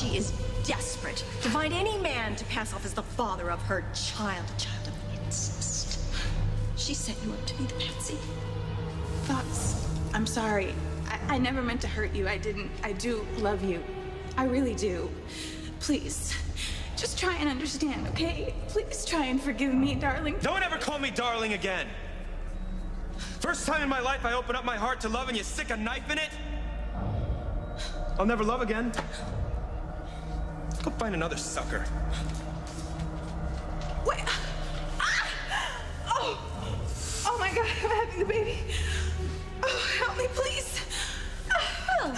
she is desperate to find any man to pass off as the father of her child, a child of incest. She set you up to be the patsy. Fox, I'm sorry. I never meant to hurt you. I didn't. I do love you. I really do. Please, just try and understand, okay? Please try and forgive me, darling. Don't ever call me darling again. First time in my life I open up my heart to love and you stick a knife in it. I'll never love again. Go find another sucker. Wait. Ah! Oh! Oh my God, I'm having the baby. Oh, help me, please. Well,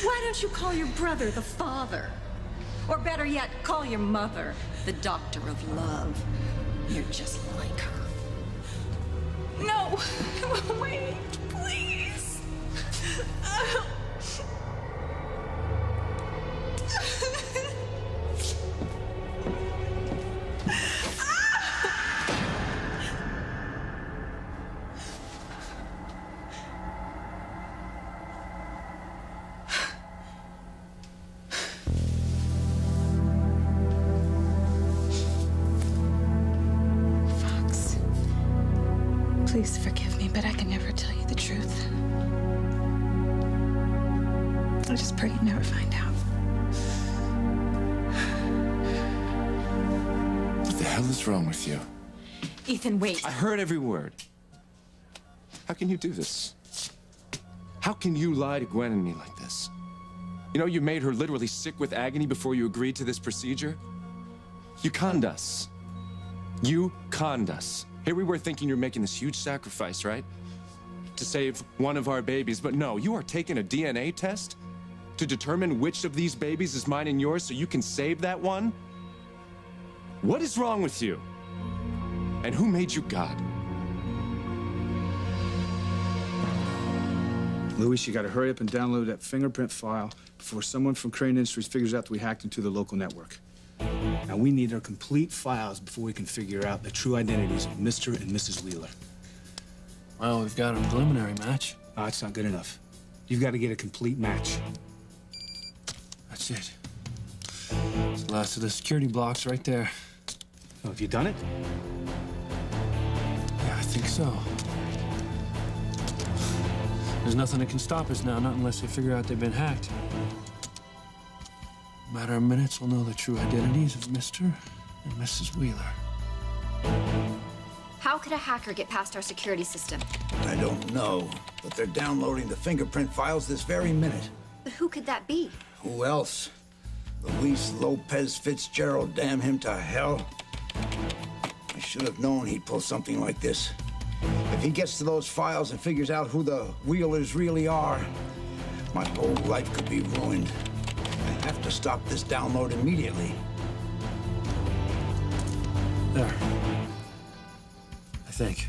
why don't you call your brother the father? Or better yet, call your mother the doctor of love. You're just like her. No! Wait, please. Fox, please forgive me, but I can never tell you the truth. I just pray you never find out. What the hell is wrong with you? Ethan, wait. I heard every word. How can you do this? How can you lie to Gwen and me like this? You know, you made her literally sick with agony before you agreed to this procedure. You conned us. You conned us. Here we were thinking you're making this huge sacrifice, right? To save one of our babies, but no, you are taking a DNA test to determine which of these babies is mine and yours so you can save that one? What is wrong with you? And who made you God? Louis, you gotta hurry up and download that fingerprint file before someone from Crane Industries figures out that we hacked into the local network. Now, we need our complete files before we can figure out the true identities of Mr. and Mrs. Wheeler. Well, we've got a preliminary match. No, that's not good enough. You've got to get a complete match. That's it. It's the last of the security blocks right there. Oh, have you done it? Yeah, I think so. There's nothing that can stop us now, not unless they figure out they've been hacked. In a matter of minutes, we'll know the true identities of Mr. and Mrs. Wheeler. How could a hacker get past our security system? I don't know, but they're downloading the fingerprint files this very minute. But who could that be? Who else? Luis Lopez Fitzgerald, damn him to hell. I should have known he'd pull something like this. If he gets to those files and figures out who the Wheelers really are, my whole life could be ruined. I have to stop this download immediately. There. I think.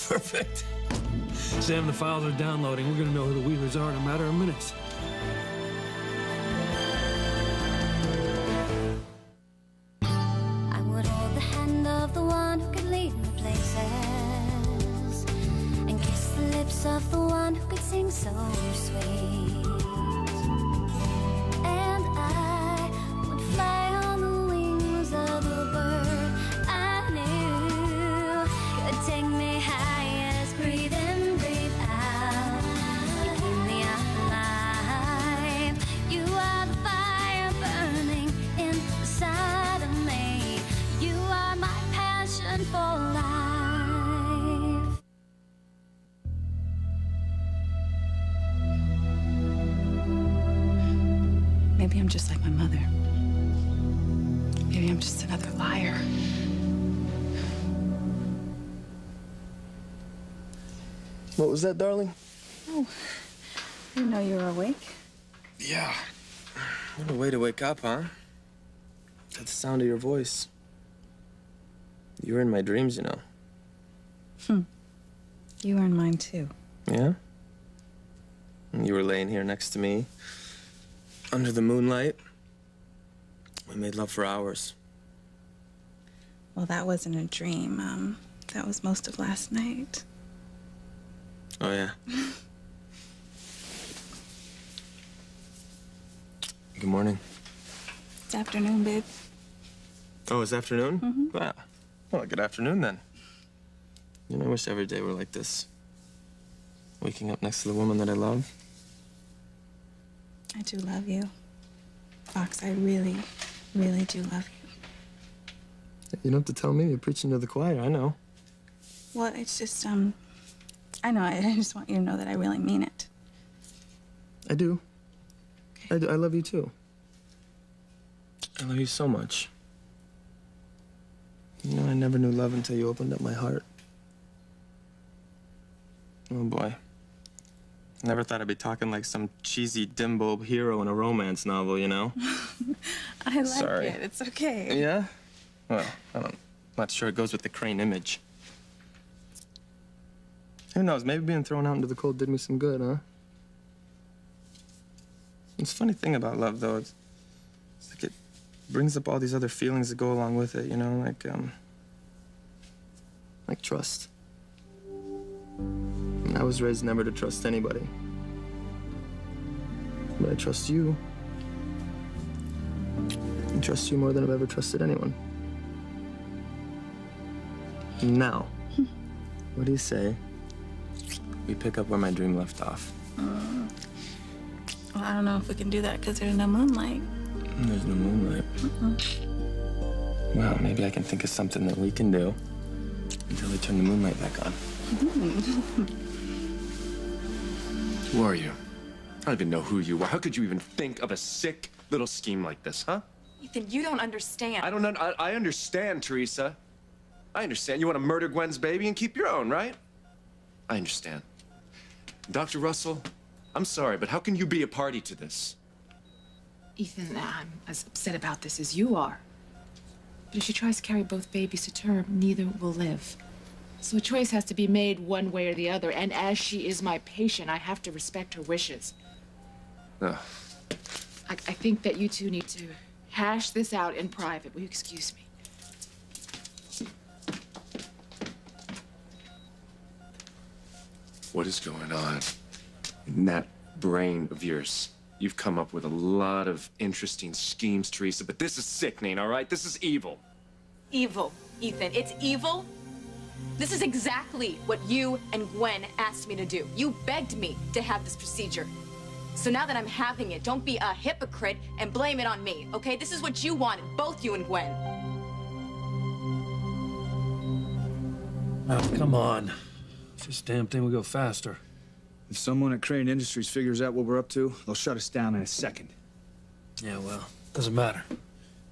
Perfect. Sam, the files are downloading. We're gonna know who the Wheelers are in a matter of minutes. I would hold the hand of the one who could lead me places and kiss the lips of the one who could sing so sweet. And I would fly on the wings of a bird I knew could take me high as breathe in, breathe out. You keep me alive. You are the fire burning inside of me. You are my passion for life. Maybe I'm just like my mother. Maybe I'm just another liar. What was that, darling? Oh, I didn't know you were awake. Yeah. What a way to wake up, huh? At the sound of your voice. You were in my dreams, you know. You were in mine, too. Yeah? And you were laying here next to me, under the moonlight. We made love for hours. Well, that wasn't a dream. That was most of last night. Oh, yeah? Good morning. It's afternoon, babe. Oh, it's afternoon? Mm-hmm. Wow. Well, good afternoon then. You know, I wish every day were like this. Waking up next to the woman that I love. I do love you. Fox, I really, really do love you. You don't have to tell me. You're preaching to the choir. I know. Well, it's just, I know. I just want you to know that I really mean it. I do. Okay. I do. I love you too. I love you so much. You know, I never knew love until you opened up my heart. Oh, boy. Never thought I'd be talking like some cheesy dimbo hero in a romance novel, you know? I like Sorry. it. It's okay. Yeah? Well, I'm not sure it goes with the Crane image. Who knows? Maybe being thrown out into the cold did me some good, huh? It's a funny thing about love, though. It's like it brings up all these other feelings that go along with it, you know? Like trust. And I was raised never to trust anybody. But I trust you. I trust you more than I've ever trusted anyone. Now, what do you say we pick up where my dream left off? Well, I don't know if we can do that because there's no moonlight. There's no moonlight. Well, maybe I can think of something that we can do until we turn the moonlight back on. Who are you? I don't even know who you are. How could you even think of a sick little scheme like this, huh? Ethan, you don't understand. I understand, Teresa. I understand. You want to murder Gwen's baby and keep your own, right? I understand. Dr. Russell, I'm sorry, but how can you be a party to this? Ethan, I'm as upset about this as you are. But if she tries to carry both babies to term, neither will live. So a choice has to be made one way or the other, and as she is my patient, I have to respect her wishes. Ugh. I think that you two need to hash this out in private. Will you excuse me? What is going on in that brain of yours? You've come up with a lot of interesting schemes, Teresa, but this is sickening, all right? This is evil. Evil, Ethan. It's evil. This is exactly what you and Gwen asked me to do. You begged me to have this procedure. So now that I'm having it, don't be a hypocrite and blame it on me, okay? This is what you wanted, both you and Gwen. Oh, come on. This damn thing will go faster. If someone at Crane Industries figures out what we're up to, they'll shut us down in a second. Yeah, well, doesn't matter.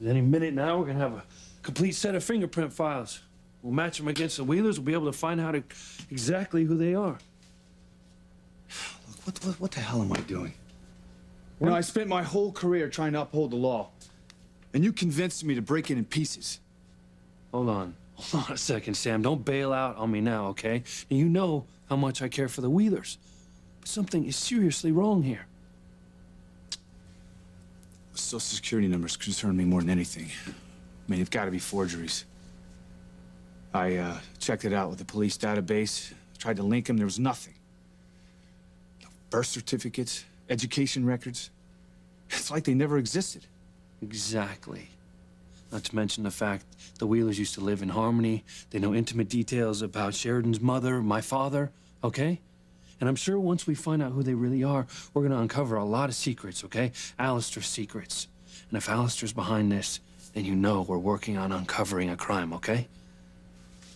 Any minute now, we're gonna have a complete set of fingerprint files. We'll match them against the Wheelers. We'll be able to find out exactly who they are. Look, what the hell am I doing? You know, I spent my whole career trying to uphold the law. And you convinced me to break it in pieces. Hold on a second, Sam. Don't bail out on me now, okay? Now, you know how much I care for the Wheelers. But something is seriously wrong here. Social Security numbers concern me more than anything. I mean, it's got to be forgeries. I checked it out with the police database, tried to link them, there was nothing. No birth certificates, education records. It's like they never existed. Exactly. Not to mention the fact the Wheelers used to live in harmony. They know intimate details about Sheridan's mother, my father, okay? And I'm sure once we find out who they really are, we're gonna uncover a lot of secrets, okay? Alistair's secrets. And if Alistair's behind this, then you know we're working on uncovering a crime, okay?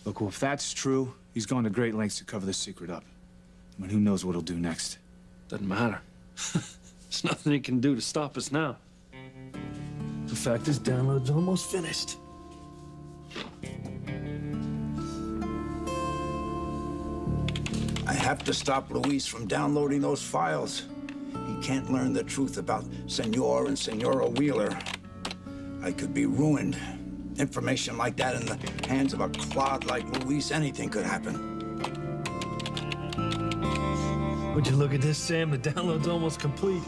Look, well, if that's true, he's gone to great lengths to cover this secret up. I mean, who knows what he'll do next? Doesn't matter. There's nothing he can do to stop us now. In fact, this download's almost finished. I have to stop Luis from downloading those files. He can't learn the truth about Senor and Senora Wheeler. I could be ruined. Information like that in the hands of a clod like Luis, anything could happen. Would you look at this, Sam? The download's almost complete.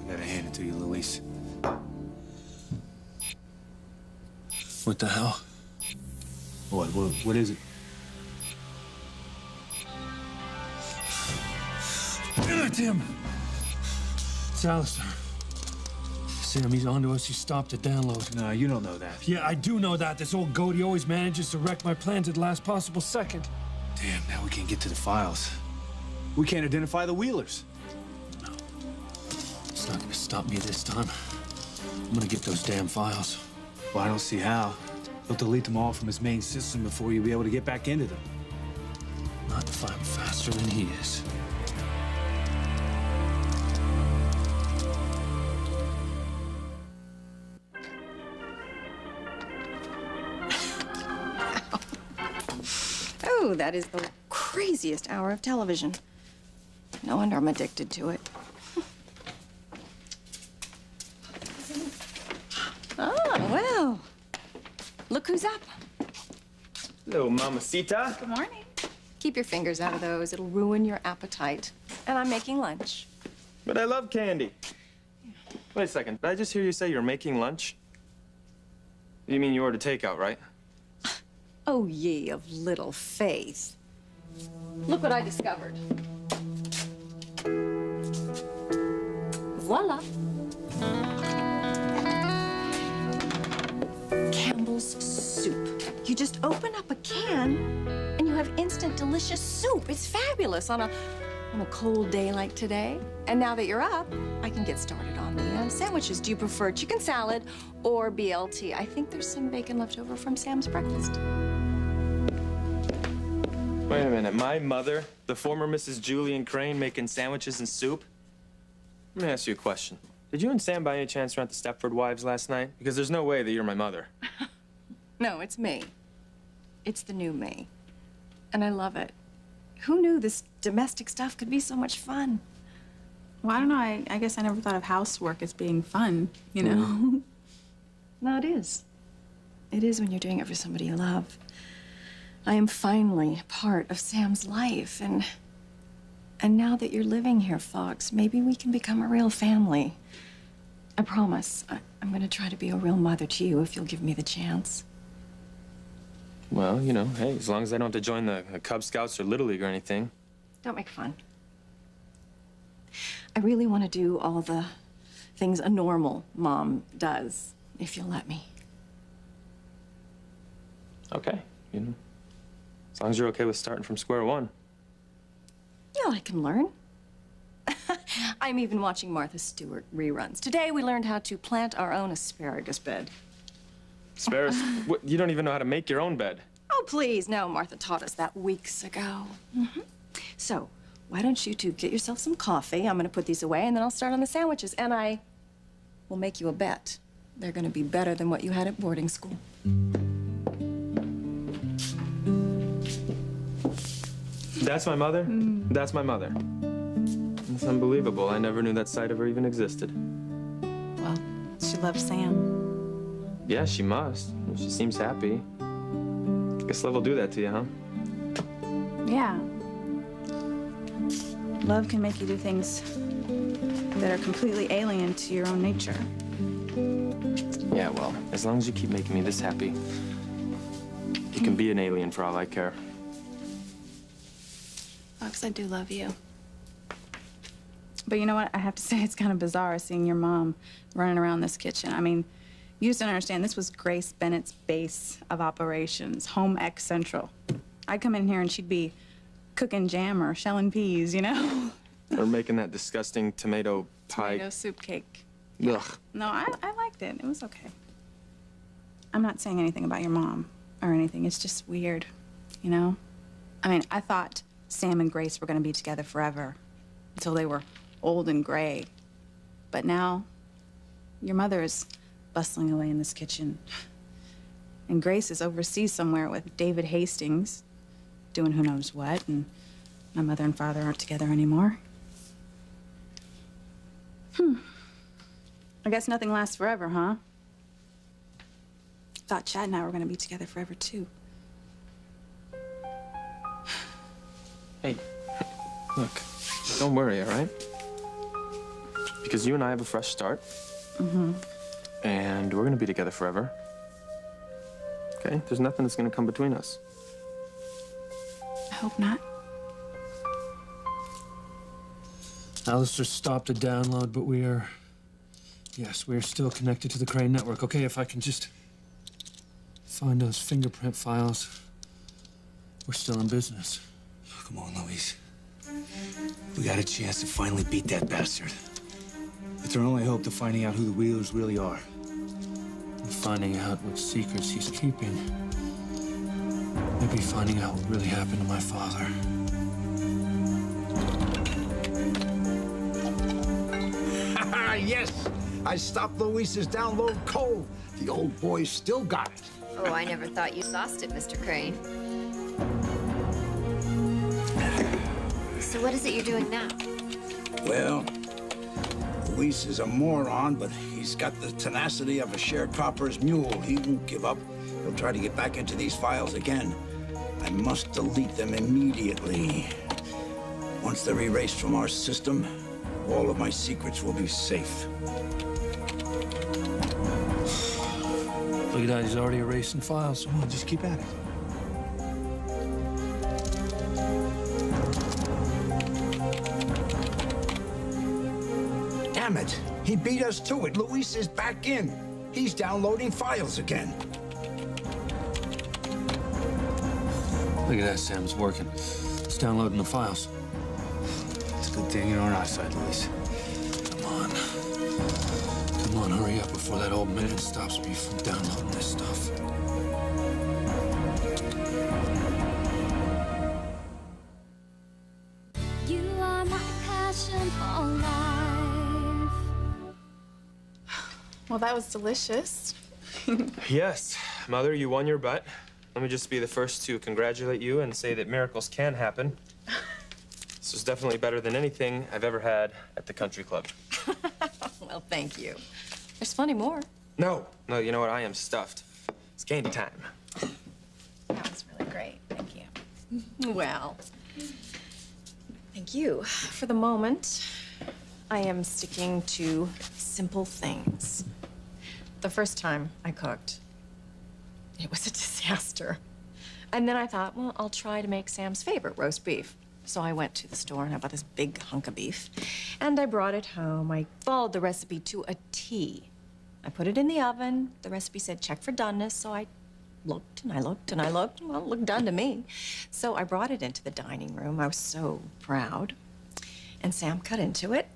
I gotta hand it to you, Luis. What the hell? What is it? God damn it. It's Alistair. Sam, he's onto us. He stopped the download. No, you don't know that. Yeah, I do know that. This old goat, he always manages to wreck my plans at the last possible second. Damn, now we can't get to the files. We can't identify the Wheelers. No. It's not gonna stop me this time. I'm gonna get those damn files. Well, I don't see how. He'll delete them all from his main system before you'll be able to get back into them. Not if I'm faster than he is. Oh, that is the craziest hour of television. No wonder I'm addicted to it. Oh, well. Look who's up. Hello, mamacita. Good morning. Keep your fingers out of those. It'll ruin your appetite. And I'm making lunch. But I love candy. Wait a second. Did I just hear you say you're making lunch? You mean you ordered takeout, right? Oh, ye of little faith. Look what I discovered. Voila. Campbell's soup. You just open up a can and you have instant delicious soup. It's fabulous on a cold day like today. And now that you're up, I can get started on the sandwiches. Do you prefer chicken salad or BLT? I think there's some bacon left over from Sam's breakfast. Wait a minute. My mother, the former Mrs. Julian Crane, making sandwiches and soup? Let me ask you a question. Did you and Sam by any chance rent the Stepford Wives last night? Because there's no way that you're my mother. No, it's me. It's the new me. And I love it. Who knew this domestic stuff could be so much fun? Well, I don't know. I guess I never thought of housework as being fun, you know? No, it is. It is when you're doing it for somebody you love. I am finally part of Sam's life, and now that you're living here, Fox, maybe we can become a real family. I promise. I'm gonna try to be a real mother to you if you'll give me the chance. Well, you know, hey, as long as I don't have to join the Cub Scouts or Little League or anything. Don't make fun. I really want to do all the things a normal mom does, if you'll let me. Okay, you know. As long as you're okay with starting from square one. Yeah, I can learn. I'm even watching Martha Stewart reruns. Today we learned how to plant our own asparagus bed. Asparagus? What, you don't even know how to make your own bed. Oh, please, no. Martha taught us that weeks ago. So, why don't you two get yourself some coffee? I'm gonna put these away, and then I'll start on the sandwiches, and I will make you a bet. They're gonna be better than what you had at boarding school. That's my mother? That's my mother. It's unbelievable. I never knew that side of her even existed. Well, she loves Sam. Yeah, she must. She seems happy. Guess love will do that to you, huh? Yeah. Love can make you do things that are completely alien to your own nature. Yeah, well, as long as you keep making me this happy, you can be an alien for all I care. Fox, I do love you. But you know what? I have to say it's kind of bizarre seeing your mom running around this kitchen. I mean, you just don't understand. This was Grace Bennett's base of operations, home ec central. I'd come in here and she'd be cooking jam or shelling peas, you know? Or making that disgusting tomato pie. Tomato soup cake. Ugh. No, I liked it. It was okay. I'm not saying anything about your mom or anything. It's just weird, you know? I mean, I thought Sam and Grace were going to be together forever until they were old and gray. But now, your mother is bustling away in this kitchen. And Grace is overseas somewhere with David Hastings, doing who knows what, and my mother and father aren't together anymore. I guess nothing lasts forever, huh? Thought Chad and I were gonna be together forever, too. Hey, look, don't worry, all right? Because you and I have a fresh start. And we're gonna be together forever. Okay? There's nothing that's gonna come between us. I hope not. Alistair stopped the download, but we are Yes, we're still connected to the Crane network. Okay, if I can just find those fingerprint files, we're still in business. Come on, Louise. We got a chance to finally beat that bastard. It's our only hope to finding out who the Wheelers really are. And finding out what secrets he's keeping. Maybe finding out what really happened to my father. Yes! I stopped Luis's download cold. The old boy's still got it. Oh, I never thought you lost it, Mr. Crane. So what is it you're doing now? Well, Luis is a moron, but he's got the tenacity of a sharecropper's mule. He won't give up. He'll try to get back into these files again. I must delete them immediately. Once they're erased from our system, all of my secrets will be safe. Look at that, he's already erasing files. Come on, just keep at it. Damn it! He beat us to it. Luis is back in. He's downloading files again. Look at that, Sam, it's working. It's downloading the files. It's a good thing you're on our side, Luis. Come on. Come on, hurry up before that old man stops me from downloading this stuff. You are my passion for life. Well, that was delicious. Yes, Mother, you won your bet. Let me just be the first to congratulate you and say that miracles can happen. This was definitely better than anything I've ever had at the country club. Well, thank you. There's plenty more. No, you know what? I am stuffed. It's candy time. That was really great. Thank you. Well, thank you. For the moment, I am sticking to simple things. The first time I cooked, it was a disaster. And then I thought, well, I'll try to make Sam's favorite, roast beef. So I went to the store and I bought this big hunk of beef. And I brought it home. I followed the recipe to a T. I put it in the oven. The recipe said check for doneness, so I looked and I looked and I looked. Well, it looked done to me. So I brought it into the dining room. I was so proud. And Sam cut into it.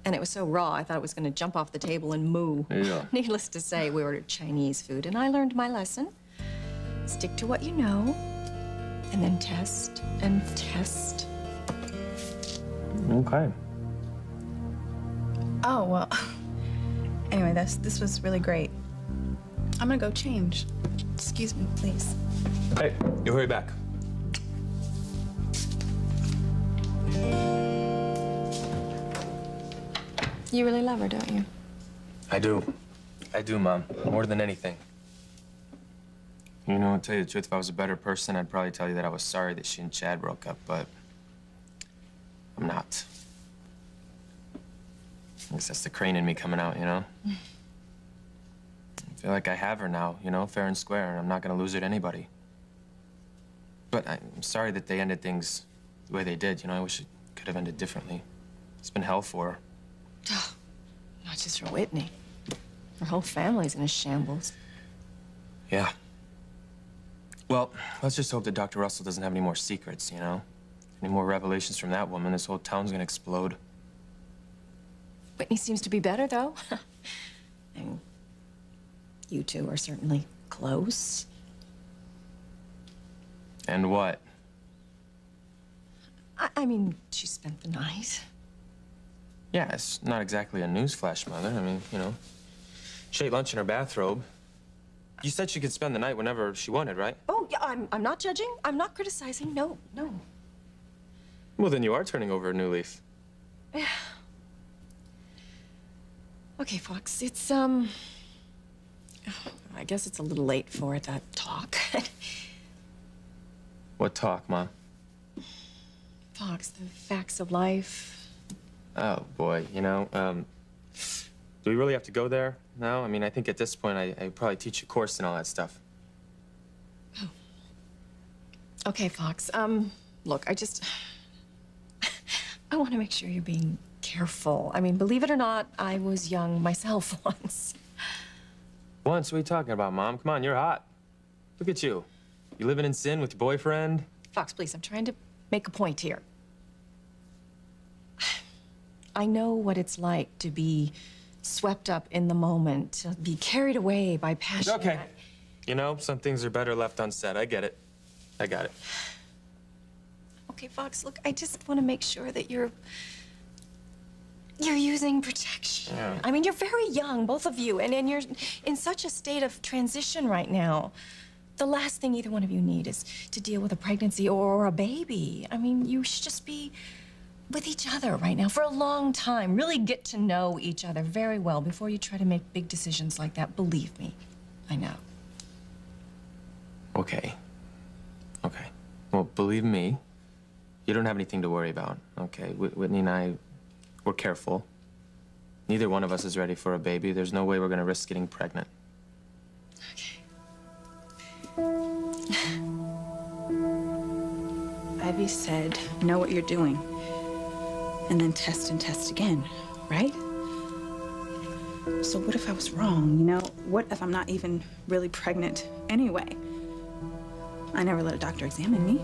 And it was so raw, I thought it was going to jump off the table and moo. Yeah. Needless to say, we ordered Chinese food, and I learned my lesson. Stick to what you know, and then test and test. Okay. Oh, well. Anyway, this was really great. I'm gonna go change. Excuse me, please. Hey, you hurry back. You really love her, don't you? I do. I do, Mom. More than anything. You know, to tell you the truth, if I was a better person, I'd probably tell you that I was sorry that she and Chad broke up, but I'm not. I guess that's the Crane in me coming out, you know? I feel like I have her now, you know, fair and square, and I'm not gonna lose her to anybody. But I'm sorry that they ended things the way they did, you know? I wish it could have ended differently. It's been hell for her. Oh, not just for Whitney. Her whole family's in a shambles. Yeah. Well, let's just hope that Dr. Russell doesn't have any more secrets, you know? Any more revelations from that woman, this whole town's gonna explode. Whitney seems to be better, though. And you two are certainly close. And what? I mean, she spent the night. Yeah, it's not exactly a newsflash, Mother. I mean, you know, she ate lunch in her bathrobe. You said she could spend the night whenever she wanted, right? Oh, yeah, I'm not judging. I'm not criticizing. No, no. Well, then you are turning over a new leaf. Okay, Fox, it's, I guess it's a little late for that talk. What talk, Mom? Fox, the facts of life. Oh, boy, you know, do we really have to go there now? I mean, I think at this point, I'd probably teach a course and all that stuff. Oh. Okay, Fox, look, I want to make sure you're being careful. I mean, believe it or not, I was young myself once. Once? What are you talking about, Mom? Come on, you're hot. Look at you. You living in sin with your boyfriend? Fox, please, I'm trying to make a point here. I know what it's like to be swept up in the moment, to be carried away by passion. Okay. You know, some things are better left unsaid. I get it. I got it. Okay, Fox, look, I just want to make sure that you're using protection. Yeah. I mean, you're very young, both of you, and you're in such a state of transition right now. The last thing either one of you need is to deal with a pregnancy or a baby. I mean, you should just be with each other right now for a long time. Really get to know each other very well before you try to make big decisions like that. Believe me, I know. Okay. Okay. Well, believe me, you don't have anything to worry about, okay? Whitney and I, we're careful. Neither one of us is ready for a baby. There's no way we're gonna risk getting pregnant. Ivy said, know what you're doing. And then test and test again, right? So what if I was wrong, you know? What if I'm not even really pregnant anyway? I never let a doctor examine me.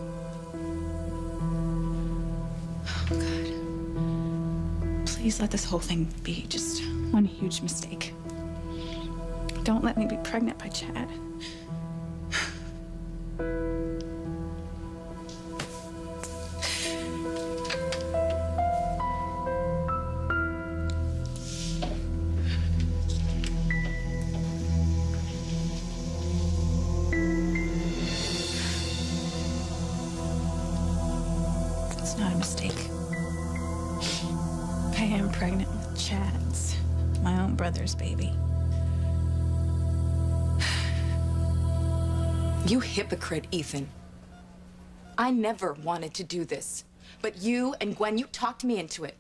Oh, God. Please let this whole thing be just one huge mistake. Don't let me be pregnant by Chad. It's not a mistake. I am pregnant with Chad's, my own brother's baby. You hypocrite, Ethan. I never wanted to do this. But you and Gwen, you talked me into it.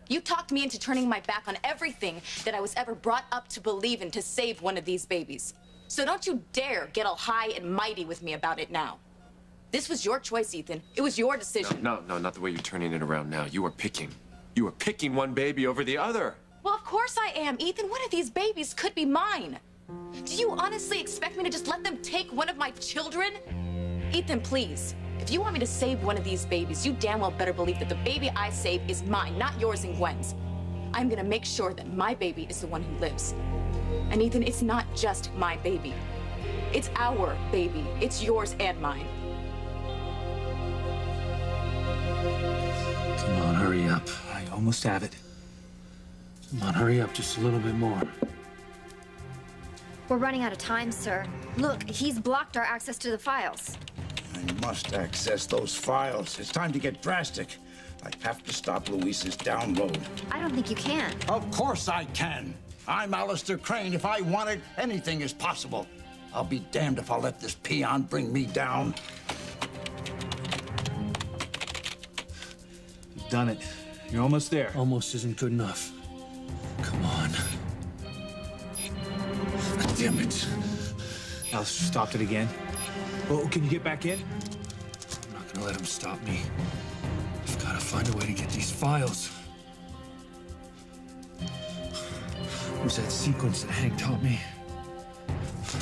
You talked me into turning my back on everything that I was ever brought up to believe in to save one of these babies. So don't you dare get all high and mighty with me about it now. This was your choice, Ethan. It was your decision. No, not the way you're turning it around now. You are picking one baby over the other. Well, of course I am, Ethan. One of these babies could be mine. Do you honestly expect me to just let them take one of my children? Ethan, please. If you want me to save one of these babies, you damn well better believe that the baby I save is mine, not yours and Gwen's. I'm gonna make sure that my baby is the one who lives. And Ethan, it's not just my baby. It's our baby. It's yours and mine. Come on, hurry up. I almost have it. Come on, hurry up just a little bit more. We're running out of time, sir. Look, he's blocked our access to the files. I must access those files. It's time to get drastic. I have to stop Luis's download. I don't think you can. Of course I can. I'm Alistair Crane. If I want it, anything is possible. I'll be damned if I'll let this peon bring me down. You've done it. You're almost there. Almost isn't good enough. Come on. Damn it. Alistair stopped it again. Oh, can you get back in? I'm not gonna let him stop me. I've gotta find a way to get these files. Where's that sequence that Hank taught me?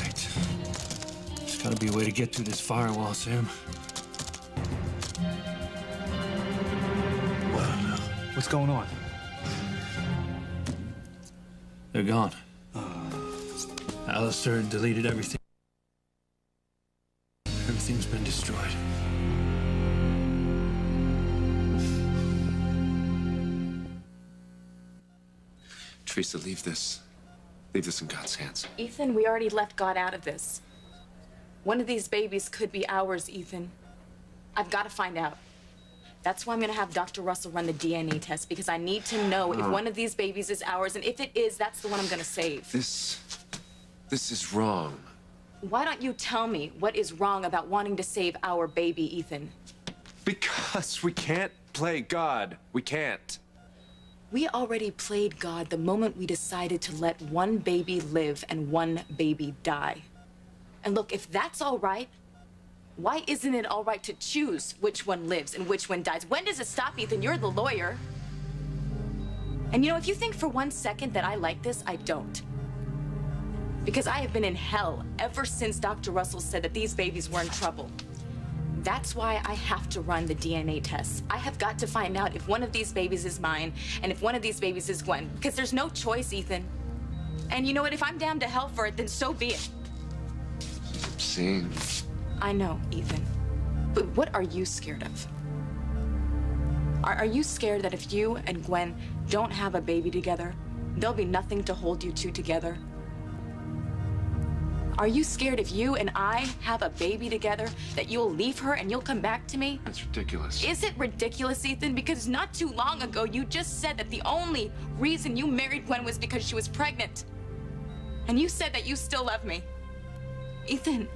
Right. There's gotta be a way to get through this firewall, Sam. What's going on? They're gone. Alistair deleted everything. Everything's been destroyed. Teresa, leave this. Leave this in God's hands. Ethan, we already left God out of this. One of these babies could be ours, Ethan. I've got to find out. That's why I'm going to have Dr. Russell run the DNA test, because I need to know if one of these babies is ours, and if it is, that's the one I'm going to save. This is wrong. Why don't you tell me what is wrong about wanting to save our baby, Ethan? Because we can't play God. We can't. We already played God the moment we decided to let one baby live and one baby die. And look, if that's all right, why isn't it all right to choose which one lives and which one dies? When does it stop, Ethan? You're the lawyer. And you know, if you think for 1 second that I like this, I don't. Because I have been in hell ever since Dr. Russell said that these babies were in trouble. That's why I have to run the DNA tests. I have got to find out if one of these babies is mine and if one of these babies is Gwen. Because there's no choice, Ethan. And you know what? If I'm damned to hell for it, then so be it. Obscene. I know, Ethan. But what are you scared of? Are you scared that if you and Gwen don't have a baby together, there'll be nothing to hold you two together? Are you scared if you and I have a baby together that you'll leave her and you'll come back to me? That's ridiculous. Is it ridiculous, Ethan? Because not too long ago, you just said that the only reason you married Gwen was because she was pregnant. And you said that you still love me. Ethan,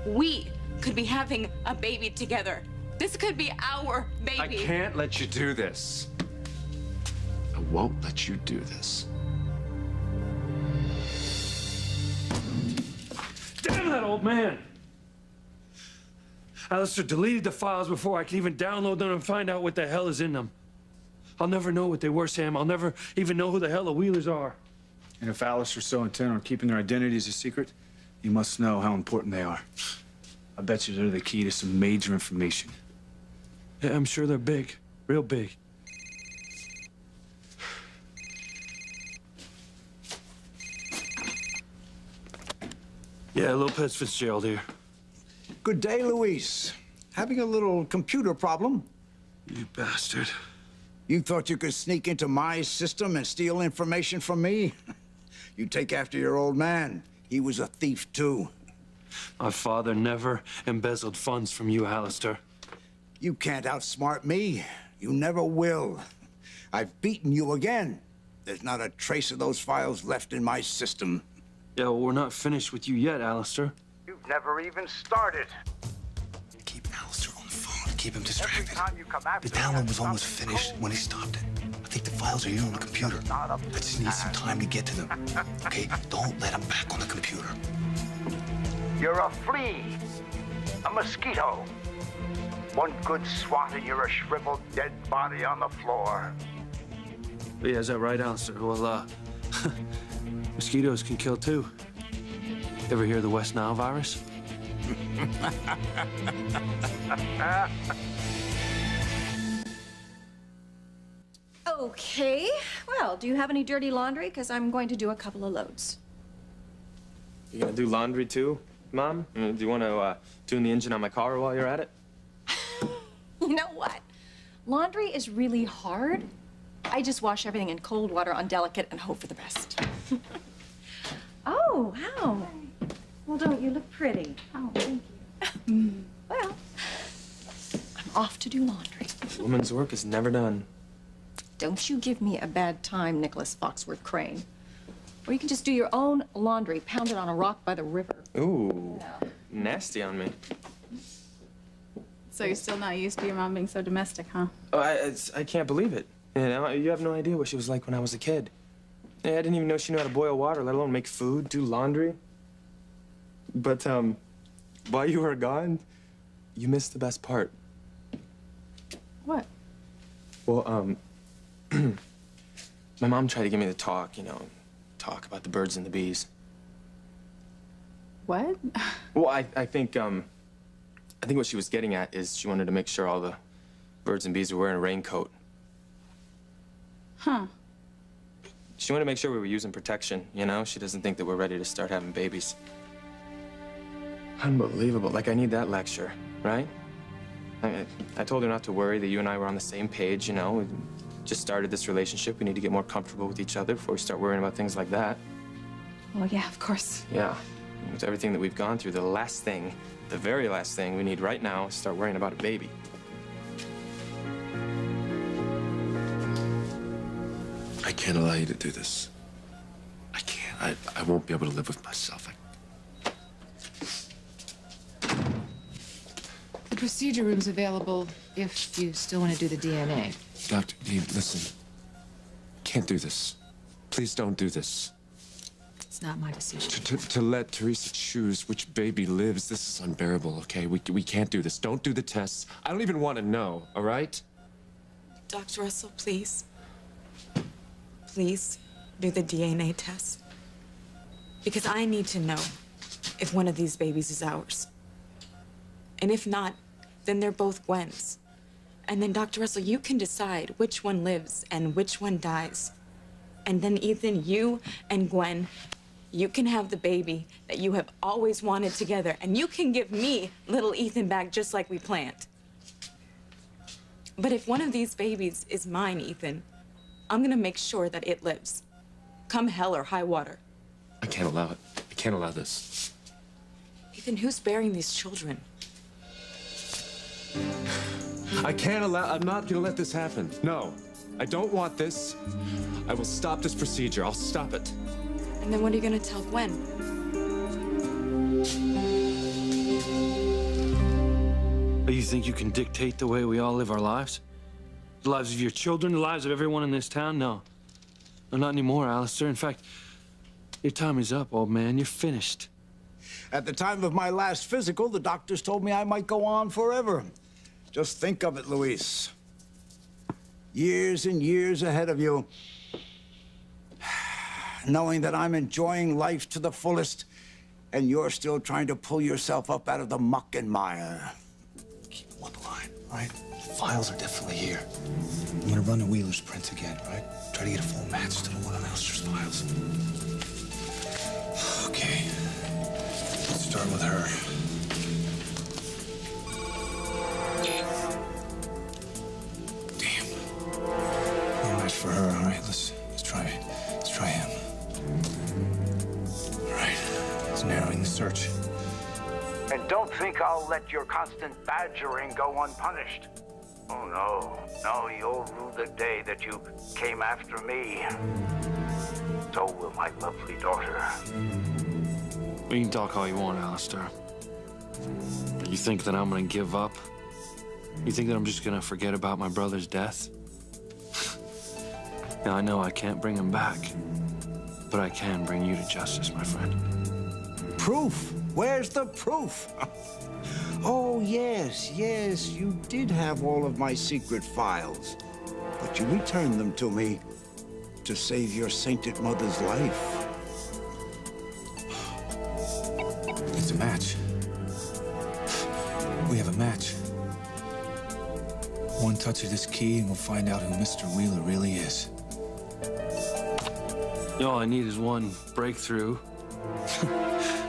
we could be having a baby together. This could be our baby. I can't let you do this. I won't let you do this. Damn that old man! Alistair deleted the files before I could even download them and find out what the hell is in them. I'll never know what they were, Sam. I'll never even know who the hell the Wheelers are. And if Alistair's so intent on keeping their identities a secret, you must know how important they are. I bet you they're the key to some major information. Yeah, I'm sure they're big. Real big. Yeah, Lopez Fitzgerald here. Good day, Luis. Having a little computer problem? You bastard. You thought you could sneak into my system and steal information from me? You take after your old man. He was a thief, too. My father never embezzled funds from you, Alistair. You can't outsmart me. You never will. I've beaten you again. There's not a trace of those files left in my system. Yeah, well, we're not finished with you yet, Alistair. You've never even started. Keep Alistair on the phone. Keep him distracted. The download was almost finished when he stopped it. I think the files are here on the computer. I just need some time to get to them. Okay? Don't let him back on the computer. You're a flea. A mosquito. One good swat and you're a shriveled dead body on the floor. Yeah, is that right, Alistair? Well, mosquitoes can kill too. Ever hear of the West Nile virus? Okay. Well, do you have any dirty laundry? Because I'm going to do a couple of loads. You gonna do laundry too, Mom? Do you want to tune the engine on my car while you're at it? You know what? Laundry is really hard. I just wash everything in cold water on delicate and hope for the best. Oh, wow. Well, don't you look pretty? Oh, thank you. Well, I'm off to do laundry. Woman's work is never done. Don't you give me a bad time, Nicholas Foxworth Crane. Or you can just do your own laundry, pounded on a rock by the river. Ooh, nasty on me. So you're still not used to your mom being so domestic, huh? Oh, I can't believe it. You know, you have no idea what she was like when I was a kid. Yeah, I didn't even know she knew how to boil water, let alone make food, do laundry. But, while you were gone, you missed the best part. What? Well, my mom tried to get me to talk, you know, talk about the birds and the bees. What? Well, I think what she was getting at is she wanted to make sure all the birds and bees were wearing a raincoat. Huh. She wanted to make sure we were using protection, you know? She doesn't think that we're ready to start having babies. Unbelievable. Like, I need that lecture, right? I told her not to worry, that you and I were on the same page, you know? We just started this relationship. We need to get more comfortable with each other before we start worrying about things like that. Well, yeah, of course. Yeah. With everything that we've gone through, the very last thing we need right now is start worrying about a baby. I can't allow you to do this. I can't. I won't be able to live with myself. The procedure room's available if you still want to do the DNA. Dr. D, listen. Can't do this. Please don't do this. It's not my decision. To let Teresa choose which baby lives, this is unbearable, okay? We can't do this. Don't do the tests. I don't even want to know, all right? Dr. Russell, please. please do the DNA test? Because I need to know if one of these babies is ours. And if not, then they're both Gwen's. And then, Dr. Russell, you can decide which one lives and which one dies. And then, Ethan, you and Gwen, you can have the baby that you have always wanted together, and you can give me little Ethan back just like we planned. But if one of these babies is mine, Ethan, I'm gonna make sure that it lives. Come hell or high water. I can't allow it. I can't allow this. Ethan, who's bearing these children? I can't allow... I'm not gonna let this happen. No. I don't want this. I will stop this procedure. I'll stop it. And then what are you gonna tell Gwen? Oh, you think you can dictate the way we all live our lives? The lives of your children, the lives of everyone in this town? No. No, not anymore, Alistair. In fact, your time is up, old man. You're finished. At the time of my last physical, the doctors told me I might go on forever. Just think of it, Luis. Years and years ahead of you. Knowing that I'm enjoying life to the fullest, and you're still trying to pull yourself up out of the muck and mire. Keep one line, right? The files are definitely here. I'm gonna run the Wheeler's prints again, right? Try to get a full match to the one on Alistair's files. Okay. Let's start with her. Damn. No match for her, all right? Let's try him. All right. It's narrowing the search. And don't think I'll let your constant badgering go unpunished. Oh, no. No, you'll rue the day that you came after me. So will my lovely daughter. We can talk all you want, Alistair. But you think that I'm gonna give up? You think that I'm just gonna forget about my brother's death? Now, I know I can't bring him back, but I can bring you to justice, my friend. Proof? Where's the proof? Oh, yes, you did have all of my secret files, but you returned them to me to save your sainted mother's life. It's a match. We have a match. One touch of this key and we'll find out who Mr. Wheeler really is. All I need is one breakthrough.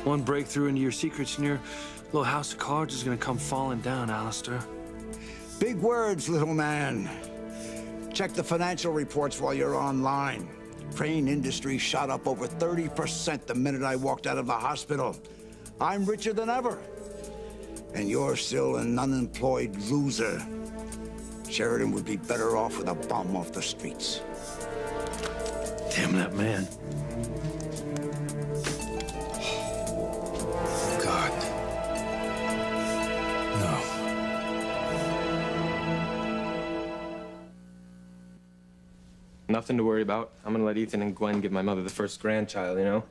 One breakthrough into your secrets, and your little house of cards is gonna come falling down, Alistair. Big words, little man. Check the financial reports while you're online. Crane Industries shot up over 30% the minute I walked out of the hospital. I'm richer than ever. And you're still an unemployed loser. Sheridan would be better off with a bum off the streets. Damn that man. God. No. Nothing to worry about. I'm gonna let Ethan and Gwen give my mother the first grandchild, you know?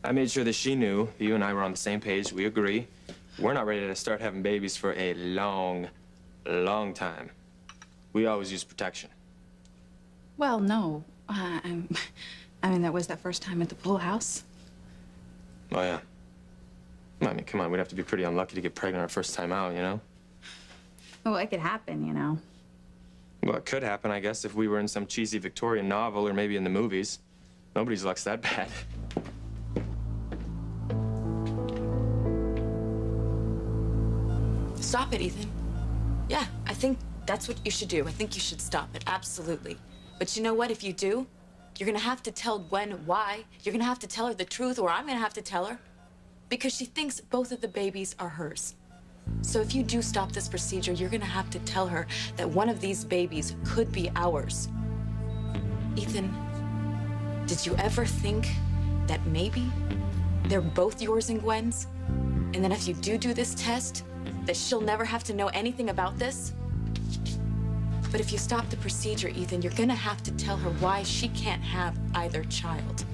I made sure that she knew that you and I were on the same page. We agree. We're not ready to start having babies for a long, long time. We always use protection. Well, no. I mean, that was that first time at the pool house. Oh, yeah. I mean, come on, we'd have to be pretty unlucky to get pregnant our first time out, you know? Well, it could happen, you know. Well, it could happen, I guess, if we were in some cheesy Victorian novel or maybe in the movies. Nobody's luck's that bad. Stop it, Ethan. Yeah, I think that's what you should do. I think you should stop it, absolutely. But you know what? If you do, you're gonna have to tell Gwen why. You're gonna have to tell her the truth, or I'm gonna have to tell her. Because she thinks both of the babies are hers. So if you do stop this procedure, you're gonna have to tell her that one of these babies could be ours. Ethan, did you ever think that maybe they're both yours and Gwen's? And then if you do this test, that she'll never have to know anything about this? But if you stop the procedure, Ethan, you're gonna have to tell her why she can't have either child.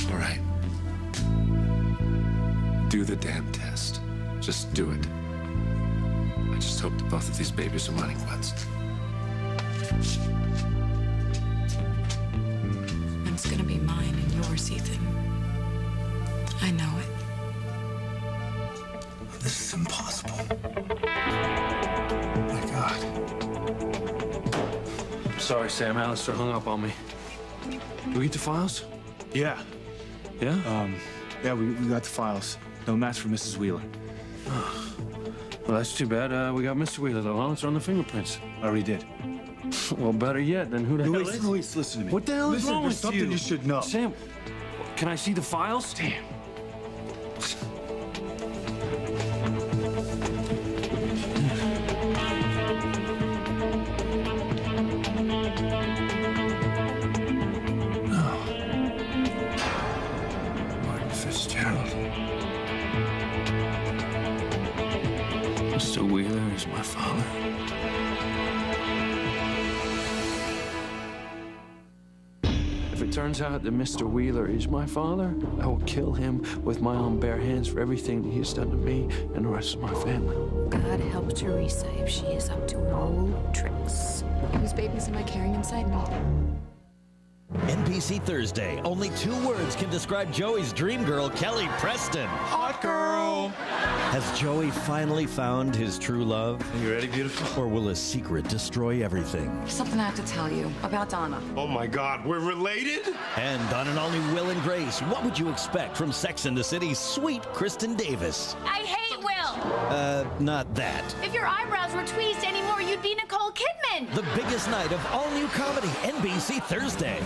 All right. Do the damn test. Just do it. I just hope that both of these babies are running Gwen's. It's gonna be mine and yours, Ethan. I know it. This is impossible. Oh my God. Sorry, Sam. Alistair hung up on me. Did we get the files? Yeah. Yeah? Yeah, we got the files. No match for Mrs. Wheeler. Well, that's too bad. We got Mr. Wheeler, though, huh? Let's run the fingerprints. I already did. Well, better yet, then who the hell is? Luis, listen to me. What the hell is wrong there's with something you should know. Sam, can I see the files? Damn. Mr. Wheeler is my father. If it turns out that Mr. Wheeler is my father, I will kill him with my own bare hands for everything he has done to me and the rest of my family. God help Teresa if she is up to her old tricks. Whose babies am I carrying inside me? NBC Thursday. Only 2 words can describe Joey's dream girl, Kelly Preston. Hot girl! Has Joey finally found his true love? You ready, beautiful? Or will his secret destroy everything? Something I have to tell you about Donna. Oh my God, we're related? And on an all-new Will and Grace, what would you expect from Sex and the City's sweet Kristen Davis? I hate Will. Not that. If your eyebrows were tweezed anymore, you'd be Nicole Kidman. The biggest night of all-new comedy, NBC Thursday.